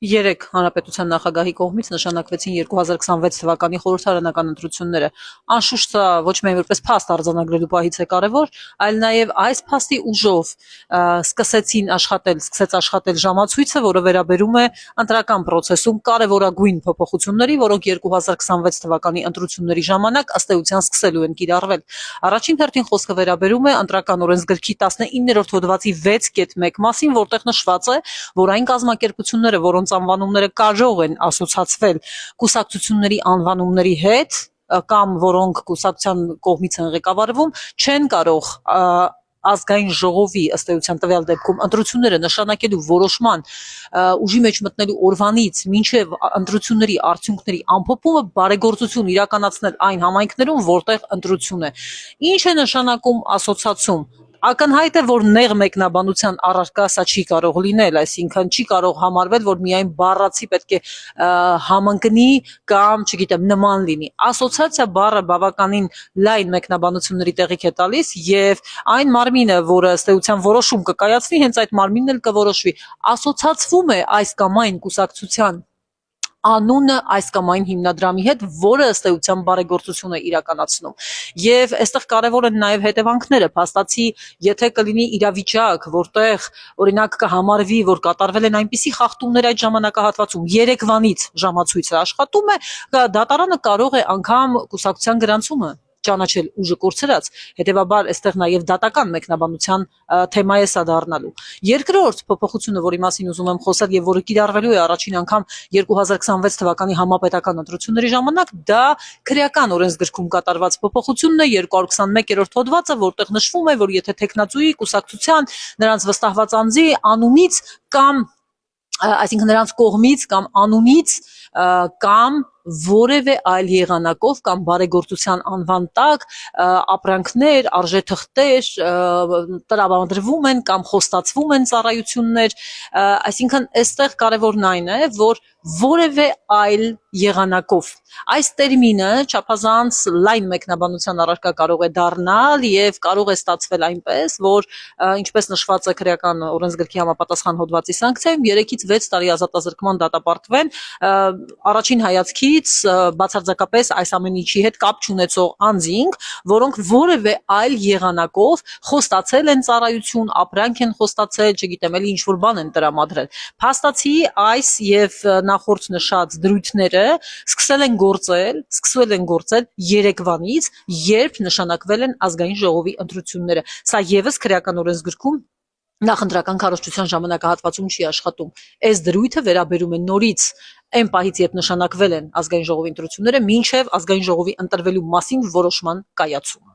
Երեք հանրապետության նախագահի կողմից նշանակվեցին 2026 թվականի խորհրդարանական ընտրությունները։ Անշուշտ սա ոչ միայն որպես փաստ արձանագրելու պահից է կարևոր, այլ նաև այս փաստի ուժով սկսեց աշխատել ժամացույցը, որը վերաբերում է ընտրական process-ում կարևորագույն փոփոխությունների, որոնք 2026 թվականի ընտրությունների ժամանակ ըստ էության սկսելու են կիրառվել։ Առաջին հերթին խոսքը վերաբերում է ընտրական օրենսգրքի 19-րդ հոդվածի 6.1 մասին, որտեղ նշված է, որ այն կազմակերպությունները, որոնց անվանումները կարող են ասոցացվել կուսակցությունների անվանումների հետ կամ որոնք կուսակցության կողմից են ղեկավարվում, չեն կարող ազգային ժողովի ըստ էության տվյալ դեպքում ընտրությունները նշանակելու որոշման ուժի մեջ մտնելու օրվանից մինչև ընտրությունների արդյունքների ամփոփումը բարեգործություն իրականացնել այն համայնքներում, որտեղ ընտրություն է։ Ինչ է նշանակում ասոցացում։ Ակնհայտ է, որ նեղ մեկնաբանության առարկա սա չի կարող լինել, այսինքն չի կարող համարվել, որ միայն բառացի պետք է համընկնի կամ, չգիտեմ, նման լինի։ Ասոցիացիա բառը բավականին լայն մեկնաբանությունների տեղիք է տալիս եւ այն մարմինը, որը ըստ էության որոշում կկայացնի, հենց այդ մարմինն էլ կորոշվի։ Ասոցացվում է այս կամ այն կուսակցության անունը այս կամ այն հիմնադրամի հետ, որը ըստ էության բարեգործություն է իրականացնում։ Եվ այստեղ կարևոր են նաև հետևանքները, փաստացի, եթե կլինի իրավիճակ, որտեղ օրինակ կհամարվի, որ կատարվել են այնպիսի խախտումներ այդ ժամանակահատվածում, երեկվանից ժամացույցը աշխատում է, դատարանը կարող է անգամ կուսակցության գրանցումը ճանաչել ուժը կորցրած, հետևաբար այստեղ նաև դատական մեկնաբանության թեմա է սա դառնալու։ Երկրորդ փոփոխությունը, որի մասին ուզում եմ խոսել եւ որը կիրառվելու է առաջին անգամ 2026 թվականի համապետական ընտրությունների ժամանակ, դա քրեական օրենսգրքում կատարված փոփոխությունն է 221-րդ հոդվածը, որտեղ նշվում է, որ եթե տեխնացուի կուսակցության նրանց վստահված անձի անունից կամ այսինքն նրանց կողմից կամ անունից կամ որևէ այլ եղանակով կամ բարեգործության անվան տակ ապրանքներ, արժեթղթեր տրամադրվում են կամ խոստացվում են ծառայություններ, այսինքն այստեղ կարևորն այն է, որ որևէ այլ եղանակով այս տերմինը չափազանց լայն մեկնաբանության առարկա կարող է դառնալ եւ կարող է ստացվել այնպես, որ ինչպես նշված է քրեական օրենսգրքի համապատասխան հոդվածի սանկցիայում 3-ից 6 տարի ազատազրկման դատապարտվեն առաջին հայացքից բացարձակապես այս ամեն ինչի հետ կապ չունեցող անձինք, որոնք որևէ այլ եղանակով խոստացել են ծառայություն, ապրանք են խոստացել, չգիտեմ, էլի ինչ որ բան են տրամադրել։ Փաստացի այս եւ նախորդ նշած դրույթները սկսվել են գործել երեկվանից, երբ նշանակվել են ազգային ժողովի ընտրությունները։ Սա եւս քրեական օրենսգրքում նախընտրական քարոզչության ժամանակահատվածում չի աշխատում։ Այս դրույթը վերաբերում է նորից այն պահից, երբ նշանակվել են ազգային ժողովի ընտրությունները, մինչև ազգային ժողովի ընտրվելու մասին որոշման կայացումը։